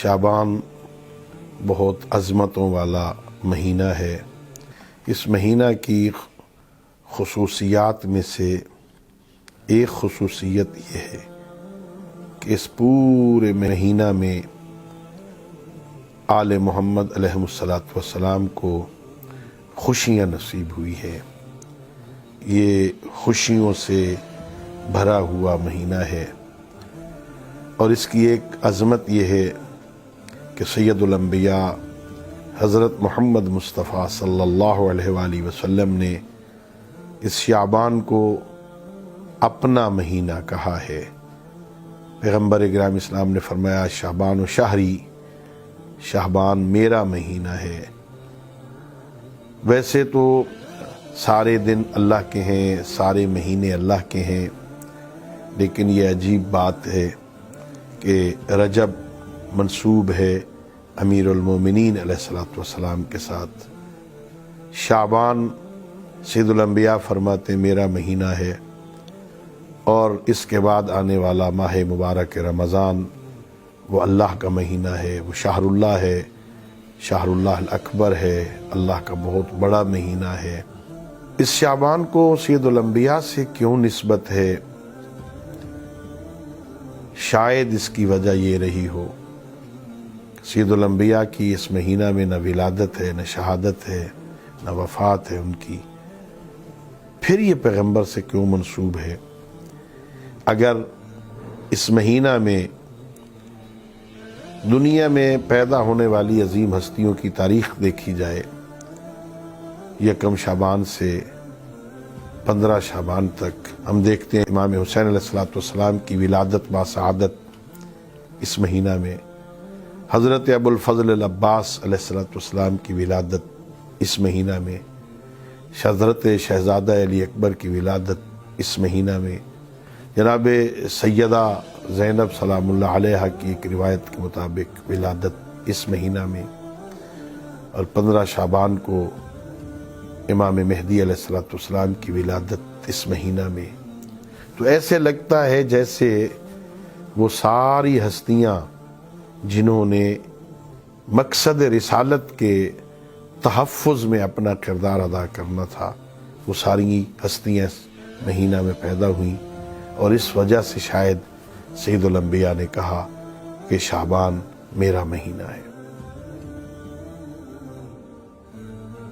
شعبان بہت عظمتوں والا مہینہ ہے۔ اس مہینہ کی خصوصیات میں سے ایک خصوصیت یہ ہے کہ اس پورے مہینہ میں آل محمد علیہ السلام کو خوشیاں نصیب ہوئی ہے۔ یہ خوشیوں سے بھرا ہوا مہینہ ہے، اور اس کی ایک عظمت یہ ہے کہ سید الانبیاء حضرت محمد مصطفیٰ صلی اللہ علیہ وآلہ وسلم نے اس شعبان کو اپنا مہینہ کہا ہے۔ پیغمبر اکرم اسلام نے فرمایا شعبان و شہری، شعبان میرا مہینہ ہے۔ ویسے تو سارے دن اللہ کے ہیں، سارے مہینے اللہ کے ہیں، لیکن یہ عجیب بات ہے کہ رجب منسوب ہے امیر المومنین علیہ السلام کے ساتھ۔ شعبان سید الانبیاء فرماتے میرا مہینہ ہے، اور اس کے بعد آنے والا ماہ مبارک رمضان وہ اللہ کا مہینہ ہے، وہ شہر اللہ ہے، شہر اللہ الاکبر ہے، اللہ کا بہت بڑا مہینہ ہے۔ اس شعبان کو سید الانبیاء سے کیوں نسبت ہے؟ شاید اس کی وجہ یہ رہی ہو، سید الانبیاء کی اس مہینہ میں نہ ولادت ہے، نہ شہادت ہے، نہ وفات ہے ان کی، پھر یہ پیغمبر سے کیوں منسوب ہے؟ اگر اس مہینہ میں دنیا میں پیدا ہونے والی عظیم ہستیوں کی تاریخ دیکھی جائے، یکم شعبان سے 15 شعبان تک ہم دیکھتے ہیں امام حسین علیہ السلام کی ولادت باسعادت اس مہینہ میں، حضرت ابو الفضل العباس علیہ السلام کی ولادت اس مہینہ میں، حضرت شہزادہ علی اکبر کی ولادت اس مہینہ میں، جناب سیدہ زینب سلام اللہ علیہ کی ایک روایت کے مطابق ولادت اس مہینہ میں، اور 15 شعبان کو امام مہدی علیہ السلام کی ولادت اس مہینہ میں۔ تو ایسے لگتا ہے جیسے وہ ساری ہستیاں جنہوں نے مقصد رسالت کے تحفظ میں اپنا کردار ادا کرنا تھا، وہ ساری ہستیاں اس مہینہ میں پیدا ہوئیں، اور اس وجہ سے شاید سید الانبیاء نے کہا کہ شعبان میرا مہینہ ہے۔